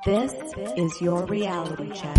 This is your reality check.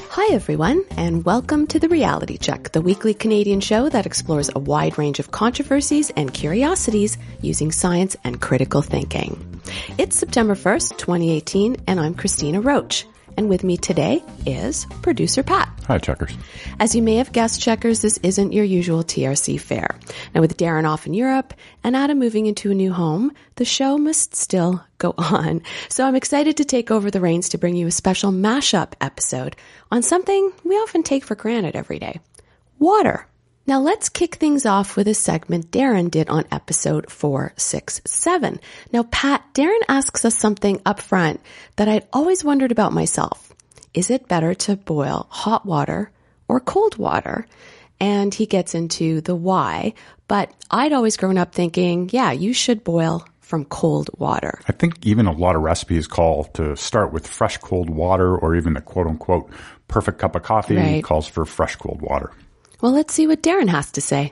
Hi everyone, and welcome to The Reality Check, the weekly Canadian show that explores a wide range of controversies and curiosities using science and critical thinking. It's September 1st, 2018, and I'm Cristina Roach. And with me today is producer Pat. Hi, Checkers. As you may have guessed, Checkers, this isn't your usual TRC fare. Now, with Darren off in Europe and Adam moving into a new home, the show must still go on. So I'm excited to take over the reins to bring you a special Mashup episode on something we often take for granted every day: water. Now let's kick things off with a segment Darren did on episode 467. Now, Pat, Darren asks us something up front that I'd always wondered about myself. Is it better to boil hot water or cold water? And he gets into the why, but I'd always grown up thinking, yeah, you should boil from cold water. I think even a lot of recipes call to start with fresh cold water, or even the quote-unquote perfect cup of coffee calls for fresh cold water. Well, let's see what Darren has to say.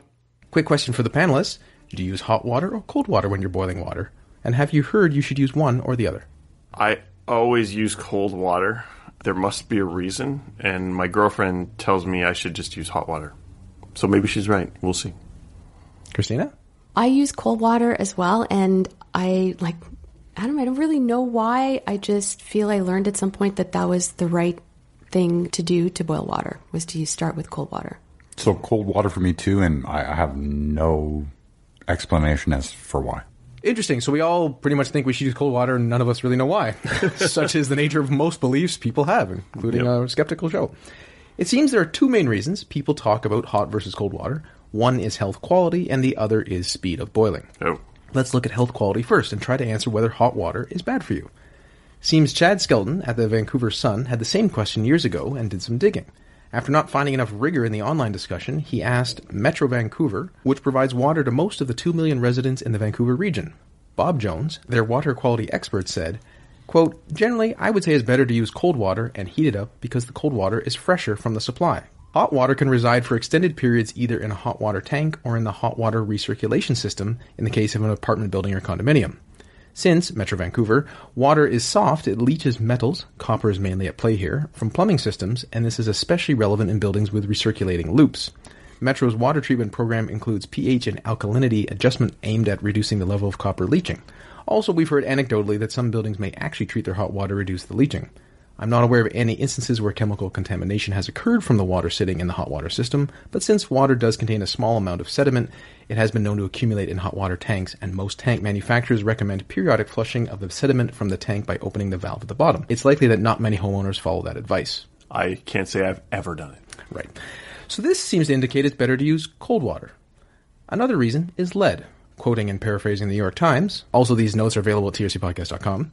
Quick question for the panelists. Do you use hot water or cold water when you're boiling water? And have you heard you should use one or the other? I always use cold water. There must be a reason, and my girlfriend tells me I should just use hot water. So maybe she's right. We'll see. Cristina? I use cold water as well, and I don't really know why. I just feel I learned at some point that was the right thing to do to boil water, was to start with cold water. So cold water for me too, and I have no explanation as for why. Interesting. So we all pretty much think we should use cold water, and none of us really know why. Such is the nature of most beliefs people have, including a skeptical show. It seems there are two main reasons people talk about hot versus cold water. One is health quality, and the other is speed of boiling. Oh. Let's look at health quality first and try to answer whether hot water is bad for you. Seems Chad Skelton at the Vancouver Sun had the same question years ago and did some digging. After not finding enough rigor in the online discussion, he asked Metro Vancouver, which provides water to most of the 2 million residents in the Vancouver region. Bob Jones, their water quality expert, said, quote, "Generally, I would say it's better to use cold water and heat it up because the cold water is fresher from the supply. Hot water can reside for extended periods either in a hot water tank or in the hot water recirculation system in the case of an apartment building or condominium. Since, Metro Vancouver, water is soft, it leaches metals, copper is mainly at play here, from plumbing systems, and this is especially relevant in buildings with recirculating loops. Metro's water treatment program includes pH and alkalinity adjustment aimed at reducing the level of copper leaching. Also, we've heard anecdotally that some buildings may actually treat their hot water to reduce the leaching. I'm not aware of any instances where chemical contamination has occurred from the water sitting in the hot water system, but since water does contain a small amount of sediment, it has been known to accumulate in hot water tanks, and most tank manufacturers recommend periodic flushing of the sediment from the tank by opening the valve at the bottom. It's likely that not many homeowners follow that advice." I can't say I've ever done it. Right. So this seems to indicate it's better to use cold water. Another reason is lead. Quoting and paraphrasing the New York Times, also these notes are available at trcpodcast.com,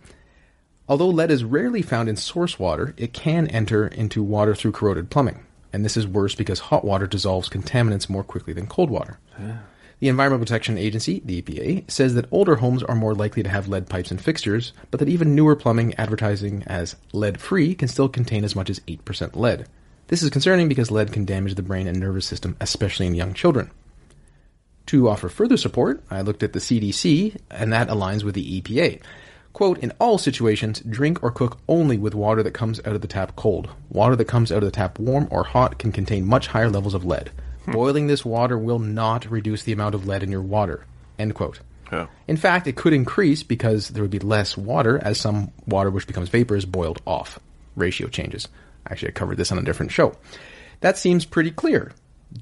"Although lead is rarely found in source water, it can enter into water through corroded plumbing. And this is worse because hot water dissolves contaminants more quickly than cold water." Yeah. The Environmental Protection Agency, the EPA, says that older homes are more likely to have lead pipes and fixtures, but that even newer plumbing advertising as lead-free can still contain as much as 8% lead. This is concerning because lead can damage the brain and nervous system, especially in young children. To offer further support, I looked at the CDC, and that aligns with the EPA. Quote, "In all situations, drink or cook only with water that comes out of the tap cold. Water that comes out of the tap warm or hot can contain much higher levels of lead. Boiling this water will not reduce the amount of lead in your water." End quote. Yeah. In fact, it could increase because there would be less water as some water which becomes vapor is boiled off. Ratio changes. Actually, I covered this on a different show. That seems pretty clear.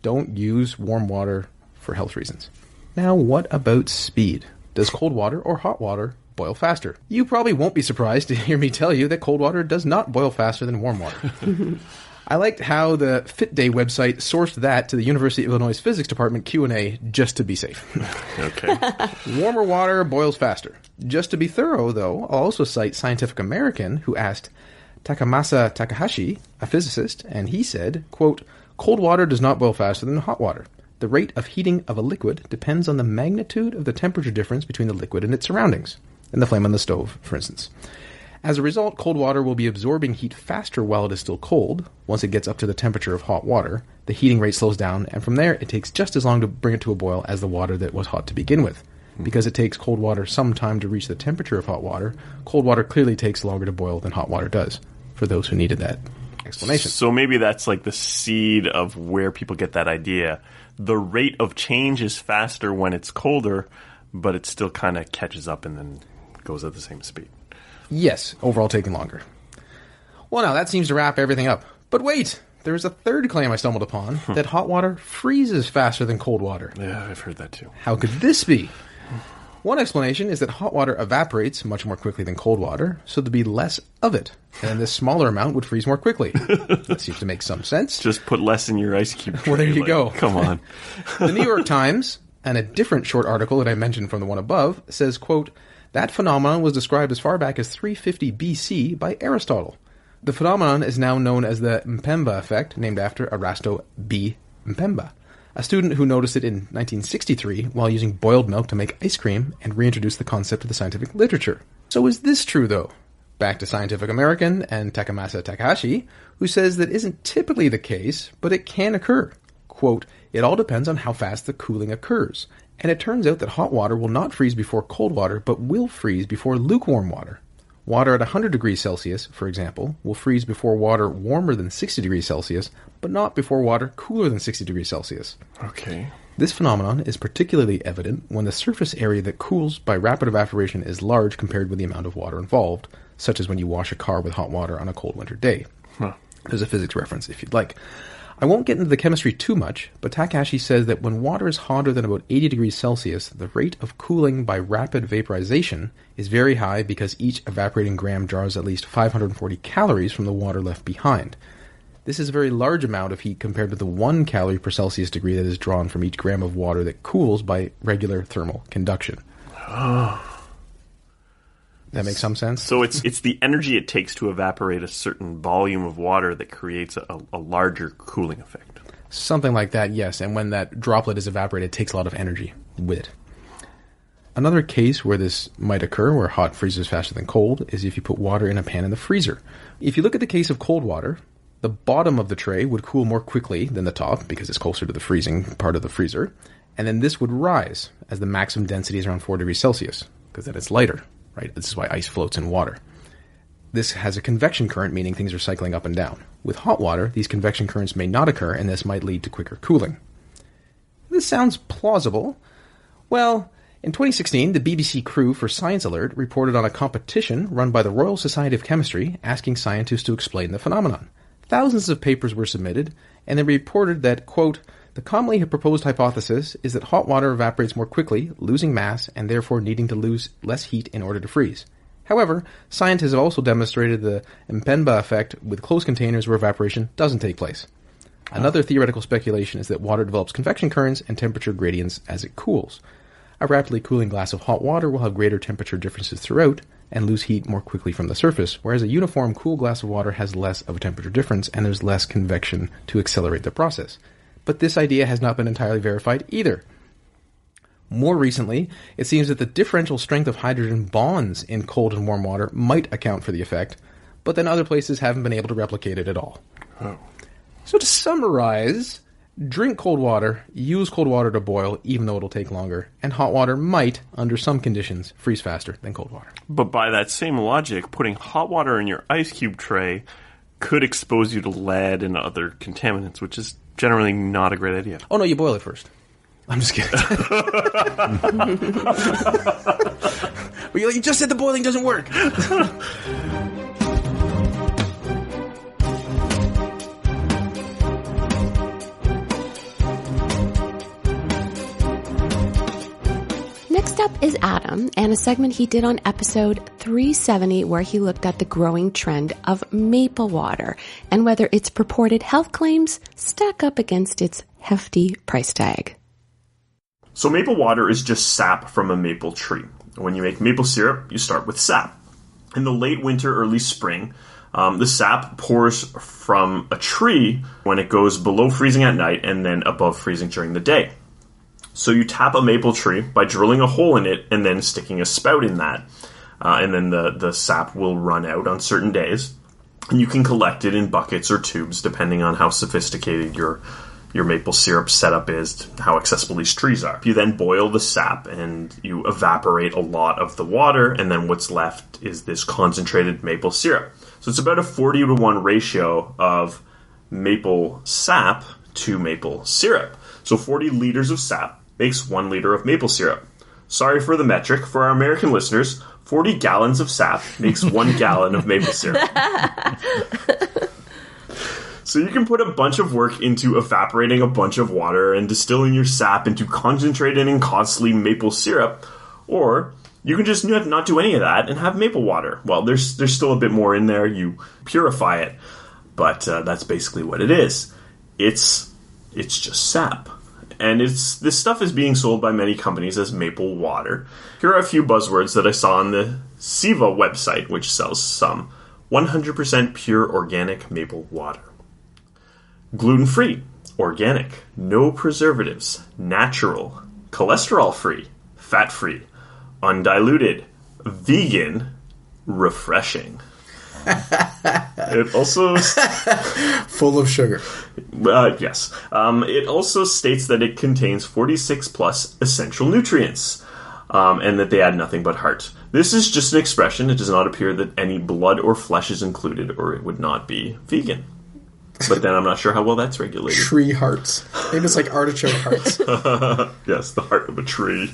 Don't use warm water for health reasons. Now, what about speed? Does cold water or hot water boil faster? You probably won't be surprised to hear me tell you that cold water does not boil faster than warm water. I liked how the FitDay website sourced that to the University of Illinois Physics Department Q&A just to be safe. Okay. Warmer water boils faster. Just to be thorough, though, I'll also cite Scientific American, who asked Takamasa Takahashi, a physicist, and he said, quote, "Cold water does not boil faster than hot water. The rate of heating of a liquid depends on the magnitude of the temperature difference between the liquid and its surroundings," and the flame on the stove, for instance. As a result, cold water will be absorbing heat faster while it is still cold. Once it gets up to the temperature of hot water, the heating rate slows down, and from there it takes just as long to bring it to a boil as the water that was hot to begin with. Because it takes cold water some time to reach the temperature of hot water, cold water clearly takes longer to boil than hot water does, for those who needed that explanation. So maybe that's like the seed of where people get that idea. The rate of change is faster when it's colder, but it still kind of catches up and then goes at the same speed. Yes, overall taking longer. Well, now that seems to wrap everything up. But wait, there is a third claim I stumbled upon, that hot water freezes faster than cold water. Yeah, I've heard that too. How could this be? One explanation is that hot water evaporates much more quickly than cold water, so there'd be less of it, and then this smaller amount would freeze more quickly. That seems to make some sense. Just put less in your ice cube tray. Well, there you go. Come on. The New York Times, and a different short article that I mentioned from the one above, says, quote, that phenomenon was described as far back as 350 BC by Aristotle. The phenomenon is now known as the Mpemba effect, named after Erasto B. Mpemba, a student who noticed it in 1963 while using boiled milk to make ice cream and reintroduced the concept to the scientific literature. So is this true, though? Back to Scientific American and Takamasa Takahashi, who says that isn't typically the case, but it can occur. Quote, it all depends on how fast the cooling occurs, and it turns out that hot water will not freeze before cold water, but will freeze before lukewarm water. Water at 100 degrees Celsius, for example, will freeze before water warmer than 60 degrees Celsius, but not before water cooler than 60 degrees Celsius. Okay. This phenomenon is particularly evident when the surface area that cools by rapid evaporation is large compared with the amount of water involved, such as when you wash a car with hot water on a cold winter day. There's a physics reference if you'd like. I won't get into the chemistry too much, but Takahashi says that when water is hotter than about 80 degrees Celsius, the rate of cooling by rapid vaporization is very high because each evaporating gram draws at least 540 calories from the water left behind. This is a very large amount of heat compared to the 1 calorie per Celsius degree that is drawn from each gram of water that cools by regular thermal conduction. That makes some sense? So it's the energy it takes to evaporate a certain volume of water that creates a larger cooling effect. Something like that, yes. And when that droplet is evaporated, it takes a lot of energy with it. Another case where this might occur, where hot freezes faster than cold, is if you put water in a pan in the freezer. If you look at the case of cold water, the bottom of the tray would cool more quickly than the top, because it's closer to the freezing part of the freezer. And then this would rise as the maximum density is around 4 degrees Celsius, because then it's lighter. Right? This is why ice floats in water. This has a convection current, meaning things are cycling up and down. With hot water, these convection currents may not occur, and this might lead to quicker cooling. This sounds plausible. Well, in 2016, the BBC crew for Science Alert reported on a competition run by the Royal Society of Chemistry asking scientists to explain the phenomenon. Thousands of papers were submitted, and they reported that, quote, the commonly proposed hypothesis is that hot water evaporates more quickly, losing mass, and therefore needing to lose less heat in order to freeze. However, scientists have also demonstrated the Mpemba effect with closed containers where evaporation doesn't take place. Another theoretical speculation is that water develops convection currents and temperature gradients as it cools. A rapidly cooling glass of hot water will have greater temperature differences throughout and lose heat more quickly from the surface, whereas a uniform cool glass of water has less of a temperature difference and there's less convection to accelerate the process. But this idea has not been entirely verified either. More recently, it seems that the differential strength of hydrogen bonds in cold and warm water might account for the effect, but then other places haven't been able to replicate it at all. Oh. So to summarize, drink cold water, use cold water to boil, even though it'll take longer, and hot water might, under some conditions, freeze faster than cold water. But by that same logic, putting hot water in your ice cube tray could expose you to lead and other contaminants, which is generally not a great idea. Oh, no, you boil it first. I'm just kidding. Well, you just said the boiling doesn't work. Next up is Adam and a segment he did on episode 370 where he looked at the growing trend of maple water and whether its purported health claims stack up against its hefty price tag. So maple water is just sap from a maple tree. When you make maple syrup, you start with sap. In the late winter, early spring, the sap pours from a tree when it goes below freezing at night and then above freezing during the day. So you tap a maple tree by drilling a hole in it and then sticking a spout in that. and then the sap will run out on certain days. And you can collect it in buckets or tubes, depending on how sophisticated your maple syrup setup is, how accessible these trees are. You then boil the sap and you evaporate a lot of the water, and then what's left is this concentrated maple syrup. So it's about a 40-to-1 ratio of maple sap to maple syrup. So 40 liters of sap makes 1 liter of maple syrup. Sorry for the metric. For our American listeners, 40 gallons of sap makes 1 gallon of maple syrup. So you can put a bunch of work into evaporating a bunch of water and distilling your sap into concentrated and costly maple syrup, or you can just not do any of that and have maple water. Well, there's still a bit more in there. You purify it, but that's basically what it is. It's just sap. And this stuff is being sold by many companies as maple water. Here are a few buzzwords that I saw on the Siva website, which sells some 100% pure organic maple water. Gluten-free, organic, no preservatives, natural, cholesterol-free, fat-free, undiluted, vegan, refreshing. It also full of sugar. Yes. It also states that it contains 46 plus essential nutrients, and that they add nothing but heart. This is just an expression. It does not appear that any blood or flesh is included, or it would not be vegan. But then I'm not sure how well that's regulated. Tree hearts. Maybe it's like artichoke hearts. Yes, the heart of a tree.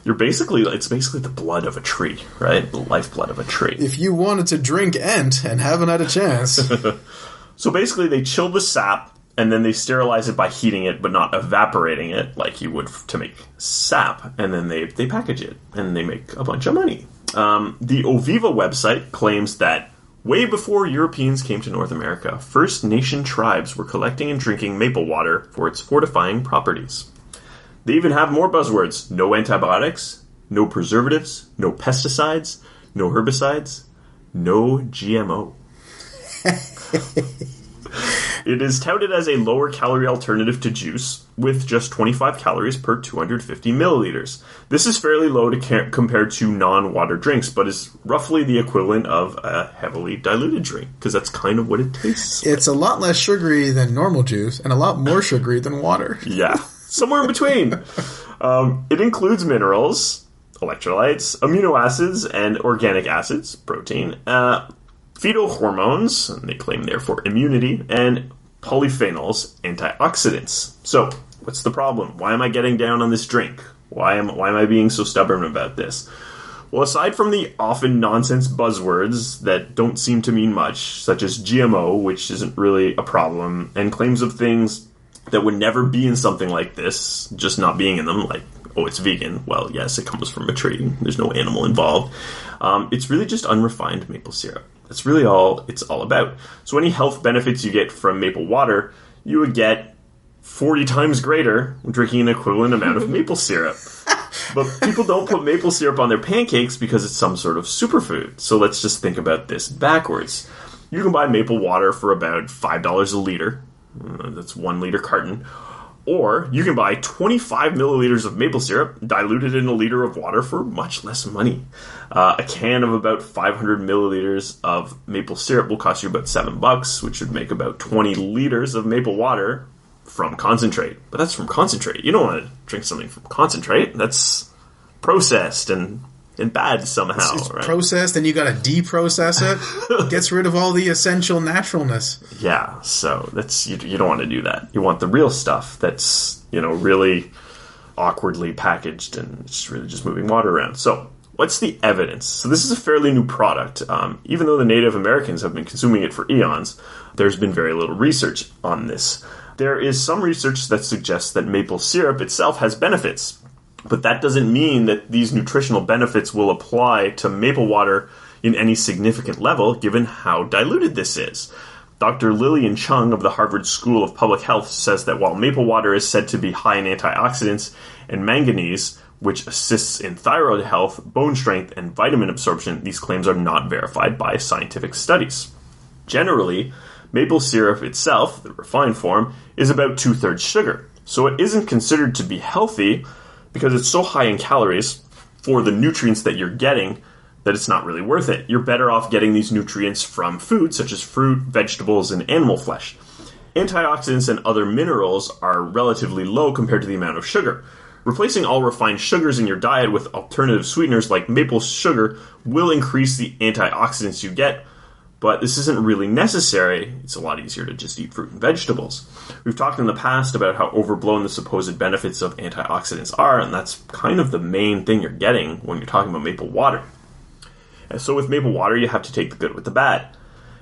It's basically the blood of a tree, right? The lifeblood of a tree. If you wanted to drink Ent and haven't had a chance. So basically they chill the sap and then they sterilize it by heating it but not evaporating it like you would to make sap. And then they package it and they make a bunch of money. The Oviva website claims that way before Europeans came to North America, First Nation tribes were collecting and drinking maple water for its fortifying properties. They even have more buzzwords. No antibiotics, no preservatives, no pesticides, no herbicides, no GMO. It is touted as a lower calorie alternative to juice, with just 25 calories per 250 milliliters. This is fairly low compared to non-water drinks, but is roughly the equivalent of a heavily diluted drink, because that's kind of what it tastes like. It's a lot less sugary than normal juice, and a lot more sugary than water. Yeah, somewhere in between. It includes minerals, electrolytes, amino acids, and organic acids, protein, phytohormones, and they claim therefore immunity, and polyphenols, antioxidants. So, what's the problem? Why am I getting down on this drink? Why am I being so stubborn about this? Well, aside from the often nonsense buzzwords that don't seem to mean much, such as GMO, which isn't really a problem, and claims of things that would never be in something like this, just not being in them, like, oh, it's vegan. Well, yes, it comes from a tree. There's no animal involved. It's really just unrefined maple syrup. That's really all it's all about. So any health benefits you get from maple water, you would get 40 times greater drinking an equivalent amount of maple syrup. But people don't put maple syrup on their pancakes because it's some sort of superfood. So let's just think about this backwards. You can buy maple water for about $5 a liter. That's 1 liter carton. Or you can buy 25 milliliters of maple syrup diluted in a liter of water for much less money. A can of about 500 milliliters of maple syrup will cost you about $7, which would make about 20 liters of maple water from concentrate. But that's from concentrate. You don't want to drink something from concentrate. That's processed and bad somehow. It's right? Processed, and you got to deprocess it. Gets rid of all the essential naturalness. Yeah, so that's you don't want to do that. You want the real stuff that's really awkwardly packaged and it's really just moving water around. So what's the evidence? So this is a fairly new product. Even though the Native Americans have been consuming it for eons, there's been very little research on this. There is some research that suggests that maple syrup itself has benefits. But that doesn't mean that these nutritional benefits will apply to maple water in any significant level, given how diluted this is. Dr. Lillian Chung of the Harvard School of Public Health says that while maple water is said to be high in antioxidants and manganese, which assists in thyroid health, bone strength, and vitamin absorption, these claims are not verified by scientific studies. Generally, maple syrup itself, the refined form, is about 2/3 sugar, so it isn't considered to be healthy because it's so high in calories for the nutrients that you're getting that it's not really worth it. You're better off getting these nutrients from food, such as fruit, vegetables, and animal flesh. Antioxidants and other minerals are relatively low compared to the amount of sugar. Replacing all refined sugars in your diet with alternative sweeteners like maple sugar will increase the antioxidants you get, but this isn't really necessary. It's a lot easier to just eat fruit and vegetables. We've talked in the past about how overblown the supposed benefits of antioxidants are, and that's kind of the main thing you're getting when you're talking about maple water. And so with maple water, you have to take the good with the bad.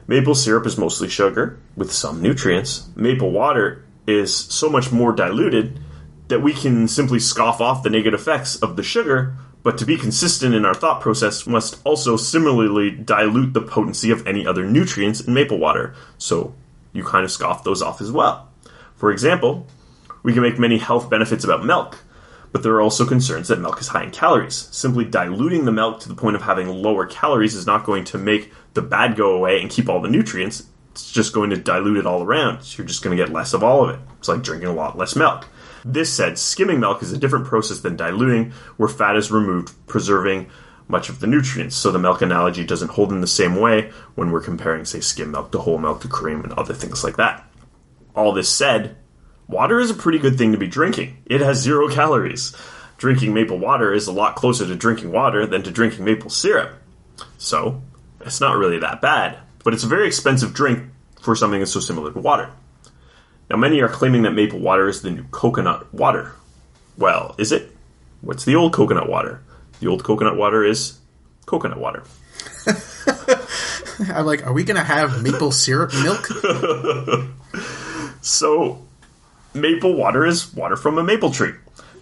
Maple syrup is mostly sugar, with some nutrients. Maple water is so much more diluted that we can simply scoff off the negative effects of the sugar, but to be consistent in our thought process, must also similarly dilute the potency of any other nutrients in maple water, so you kind of scoff those off as well. For example, we can make many health benefits about milk, but there are also concerns that milk is high in calories. Simply diluting the milk to the point of having lower calories is not going to make the bad go away and keep all the nutrients. It's just going to dilute it all around, so you're just going to get less of all of it. It's like drinking a lot less milk. This said, skimming milk is a different process than diluting, where fat is removed, preserving much of the nutrients. So the milk analogy doesn't hold in the same way when we're comparing, say, skim milk to whole milk to cream and other things like that. All this said, water is a pretty good thing to be drinking. It has 0 calories. Drinking maple water is a lot closer to drinking water than to drinking maple syrup. So, it's not really that bad. But it's a very expensive drink for something that's so similar to water. Now, many are claiming that maple water is the new coconut water. Well, is it? What's the old coconut water? The old coconut water is coconut water. I'm like, are we going to have maple syrup milk? So, maple water is water from a maple tree.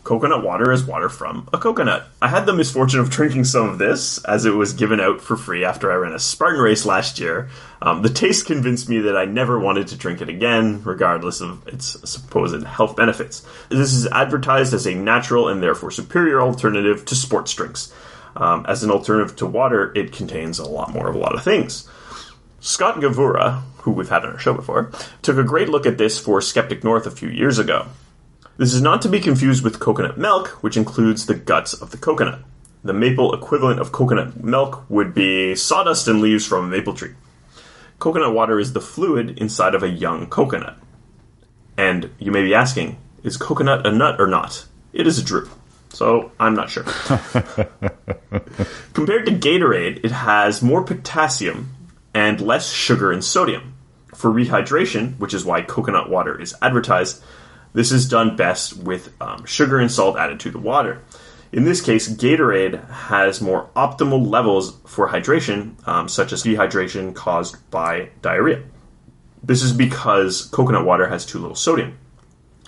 Coconut water is water from a coconut. I had the misfortune of drinking some of this as it was given out for free after I ran a Spartan race last year. The taste convinced me that I never wanted to drink it again, regardless of its supposed health benefits. This is advertised as a natural and therefore superior alternative to sports drinks. As an alternative to water, it contains a lot more of a lot of things. Scott Gavura, who we've had on our show before, took a great look at this for Skeptic North a few years ago. This is not to be confused with coconut milk, which includes the guts of the coconut. The maple equivalent of coconut milk would be sawdust and leaves from a maple tree. Coconut water is the fluid inside of a young coconut. And you may be asking, is coconut a nut or not? It is a drupe, so I'm not sure. Compared to Gatorade, it has more potassium and less sugar and sodium. For rehydration, which is why coconut water is advertised, this is done best with sugar and salt added to the water. In this case, Gatorade has more optimal levels for hydration, such as dehydration caused by diarrhea. This is because coconut water has too little sodium.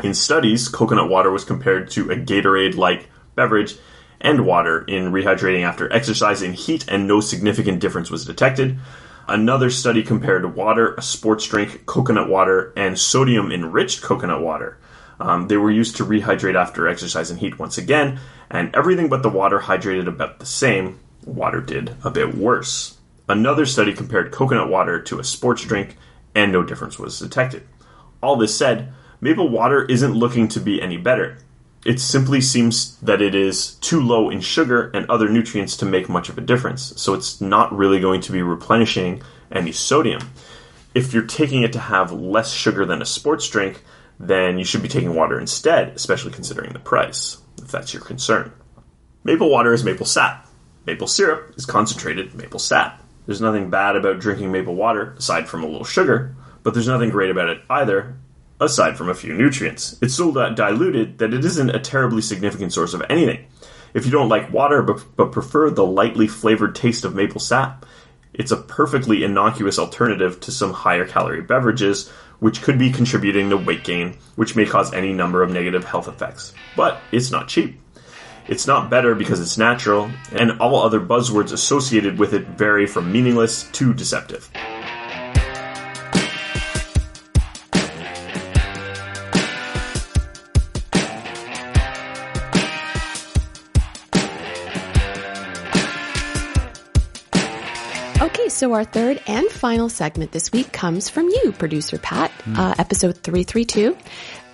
In studies, coconut water was compared to a Gatorade-like beverage and water in rehydrating after exercise in heat, and no significant difference was detected. Another study compared water, a sports drink, coconut water, and sodium-enriched coconut water. They were used to rehydrate after exercise and heat once again, and everything but the water hydrated about the same. Water did a bit worse. Another study compared coconut water to a sports drink, and no difference was detected. All this said, maple water isn't looking to be any better. It simply seems that it is too low in sugar and other nutrients to make much of a difference, so it's not really going to be replenishing any sodium. If you're taking it to have less sugar than a sports drink, then you should be taking water instead, especially considering the price, if that's your concern. Maple water is maple sap. Maple syrup is concentrated maple sap. There's nothing bad about drinking maple water, aside from a little sugar, but there's nothing great about it either, aside from a few nutrients. It's so diluted that it isn't a terribly significant source of anything. If you don't like water but prefer the lightly flavored taste of maple sap, it's a perfectly innocuous alternative to some higher calorie beverages, which could be contributing to weight gain, which may cause any number of negative health effects. But it's not cheap. It's not better because it's natural, and all other buzzwords associated with it vary from meaningless to deceptive. So our third and final segment this week comes from you, Producer Pat, episode 332.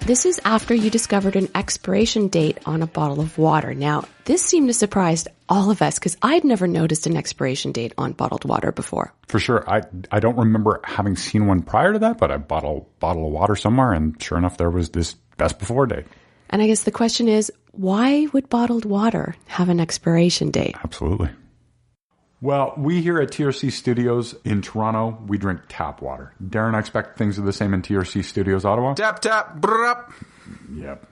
This is after you discovered an expiration date on a bottle of water. Now, this seemed to surprise all of us because I'd never noticed an expiration date on bottled water before. For sure. I don't remember having seen one prior to that, but I bought a bottle of water somewhere, and sure enough, there was this best before date. And I guess the question is, why would bottled water have an expiration date? Absolutely. Well, we here at TRC Studios in Toronto, we drink tap water. Darren, I expect things are the same in TRC Studios Ottawa? Tap, tap, brrrr. Yep.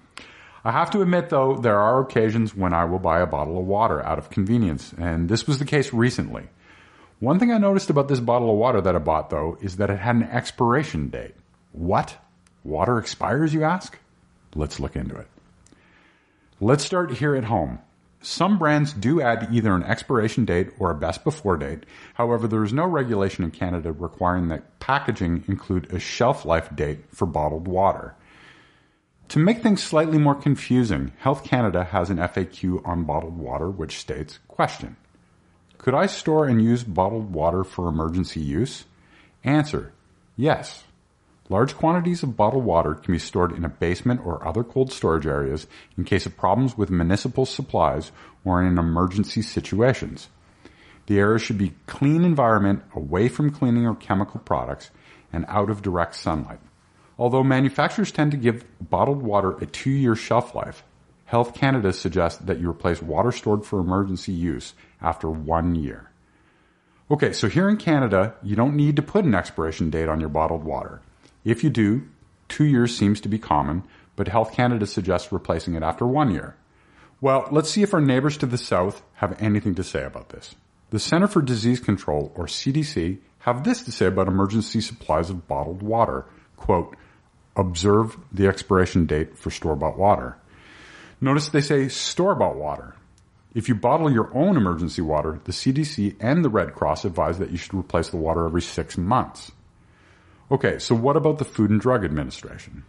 I have to admit, though, there are occasions when I will buy a bottle of water out of convenience, and this was the case recently. One thing I noticed about this bottle of water that I bought, though, is that it had an expiration date. What? Water expires, you ask? Let's look into it. Let's start here at home. Some brands do add either an expiration date or a best before date. However, there is no regulation in Canada requiring that packaging include a shelf life date for bottled water. To make things slightly more confusing, Health Canada has an FAQ on bottled water which states, question, could I store and use bottled water for emergency use? Answer, yes. Large quantities of bottled water can be stored in a basement or other cold storage areas in case of problems with municipal supplies or in emergency situations. The area should be a clean environment, away from cleaning or chemical products, and out of direct sunlight. Although manufacturers tend to give bottled water a 2-year shelf life, Health Canada suggests that you replace water stored for emergency use after 1 year. Okay, so here in Canada, you don't need to put an expiration date on your bottled water. If you do, 2 years seems to be common, but Health Canada suggests replacing it after 1 year. Well, let's see if our neighbors to the south have anything to say about this. The Centre for Disease Control, or CDC, have this to say about emergency supplies of bottled water. Quote, observe the expiration date for store-bought water. Notice they say store-bought water. If you bottle your own emergency water, the CDC and the Red Cross advise that you should replace the water every 6 months. Okay, so what about the Food and Drug Administration?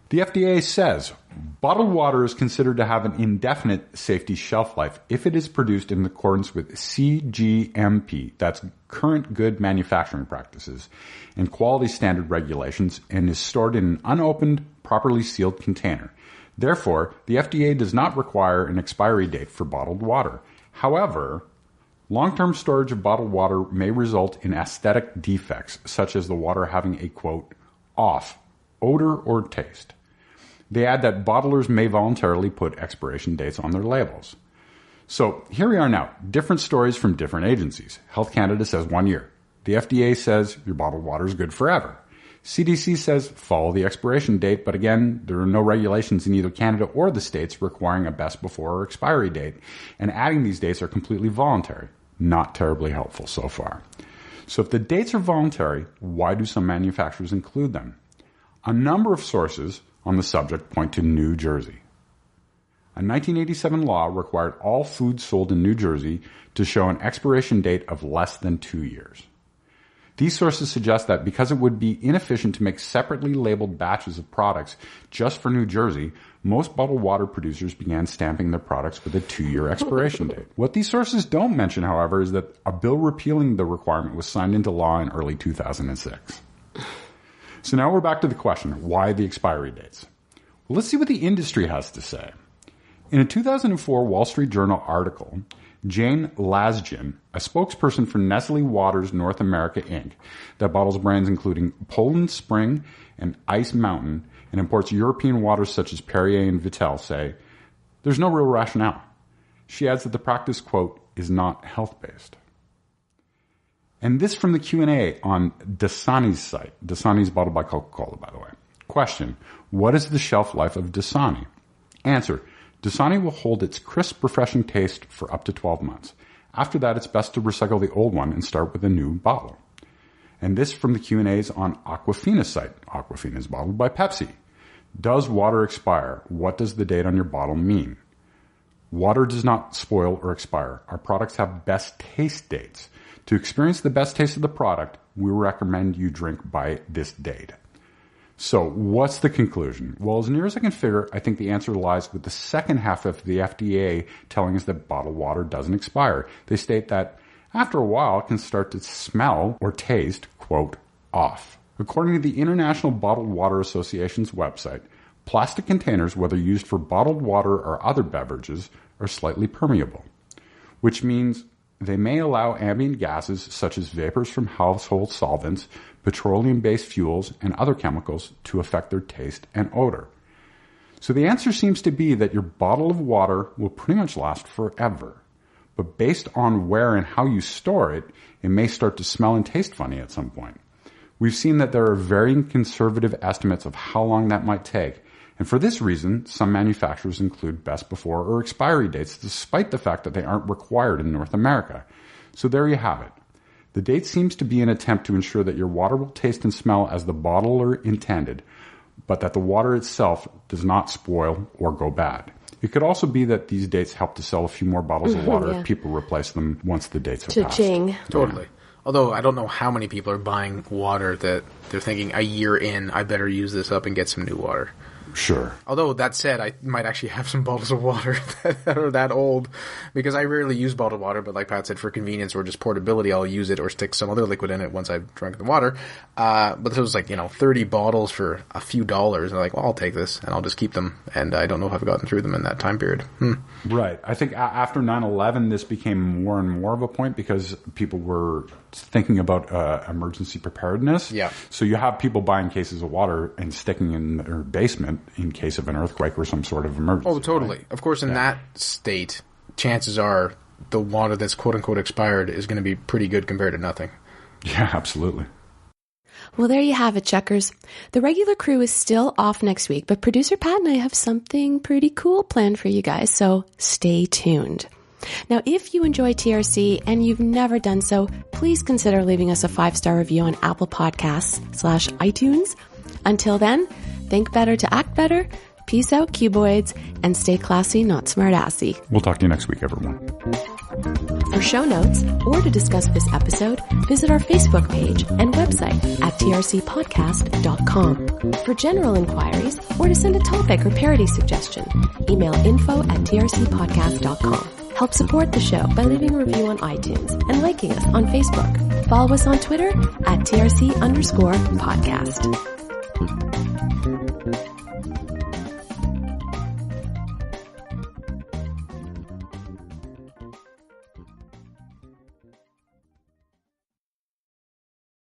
The FDA says bottled water is considered to have an indefinite safety shelf life if it is produced in accordance with CGMP, that's Current Good Manufacturing Practices, and quality standard regulations, and is stored in an unopened, properly sealed container. Therefore, the FDA does not require an expiry date for bottled water. However, long-term storage of bottled water may result in aesthetic defects, such as the water having a, quote, off odor or taste. They add that bottlers may voluntarily put expiration dates on their labels. So here we are now, different stories from different agencies. Health Canada says 1 year. The FDA says your bottled water is good forever. CDC says follow the expiration date, but again, there are no regulations in either Canada or the States requiring a best before or expiry date, and adding these dates are completely voluntary. Not terribly helpful so far. So if the dates are voluntary, why do some manufacturers include them? A number of sources on the subject point to New Jersey. A 1987 law required all food sold in New Jersey to show an expiration date of less than 2 years. These sources suggest that because it would be inefficient to make separately labeled batches of products just for New Jersey, most bottled water producers began stamping their products with a 2-year expiration date. What these sources don't mention, however, is that a bill repealing the requirement was signed into law in early 2006. So now we're back to the question, why the expiry dates? Well, let's see what the industry has to say. In a 2004 Wall Street Journal article, Jane Lasgin, a spokesperson for Nestle Waters North America, Inc., that bottles brands including Poland Spring and Ice Mountain and imports European waters such as Perrier and Vittel, say, there's no real rationale. She adds that the practice, quote, is not health-based. And this from the Q&A on Dasani's site. Dasani is bottled by Coca-Cola, by the way. Question, what is the shelf life of Dasani? Answer, Dasani will hold its crisp, refreshing taste for up to 12 months. After that, it's best to recycle the old one and start with a new bottle. And this from the Q&As on Aquafina's site. Aquafina is bottled by Pepsi. Does water expire? What does the date on your bottle mean? Water does not spoil or expire. Our products have best taste dates. To experience the best taste of the product, we recommend you drink by this date. So what's the conclusion? Well, as near as I can figure, I think the answer lies with the second half of the FDA telling us that bottled water doesn't expire. They state that after a while it can start to smell or taste, quote, off. According to the International Bottled Water Association's website, Plastic containers, whether used for bottled water or other beverages, are slightly permeable, which means they may allow ambient gases such as vapors from household solvents, petroleum-based fuels, and other chemicals to affect their taste and odor. So the answer seems to be that your bottle of water will pretty much last forever. But based on where and how you store it, it may start to smell and taste funny at some point. We've seen that there are varying conservative estimates of how long that might take. And for this reason, some manufacturers include best before or expiry dates, despite the fact that they aren't required in North America. So there you have it. The date seems to be an attempt to ensure that your water will taste and smell as the bottler intended, but that the water itself does not spoil or go bad. It could also be that these dates help to sell a few more bottles of water if people replace them once the dates have passed. Cha-ching. Totally. Although I don't know how many people are buying water that they're thinking a year in, I better use this up and get some new water. Sure. Although, that said, I might actually have some bottles of water that are that old, because I rarely use bottled water, but like Pat said, for convenience or just portability, I'll use it or stick some other liquid in it once I've drunk the water. But this was like, 30 bottles for a few dollars, and I'm like, well, I'll take this, and I'll just keep them, and I don't know if I've gotten through them in that time period. Right. I think after 9/11, this became more and more of a point because people were thinking about emergency preparedness. Yeah. So you have people buying cases of water and sticking in their basement in case of an earthquake or some sort of emergency. Oh, totally. Right? Of course, in that state, chances are the water that's quote-unquote expired is going to be pretty good compared to nothing. Yeah, absolutely. Well, there you have it, Checkers. The regular crew is still off next week, but producer Pat and I have something pretty cool planned for you guys, so stay tuned. Now, if you enjoy TRC and you've never done so, please consider leaving us a 5-star review on Apple Podcasts /iTunes. Until then, think better to act better. Peace out, cuboids, and stay classy, not smart-assy. We'll talk to you next week, everyone. For show notes or to discuss this episode, visit our Facebook page and website at trcpodcast.com. For general inquiries or to send a topic or parody suggestion, email info@trcpodcast.com. Help support the show by leaving a review on iTunes and liking us on Facebook. Follow us on Twitter at @TRC_podcast.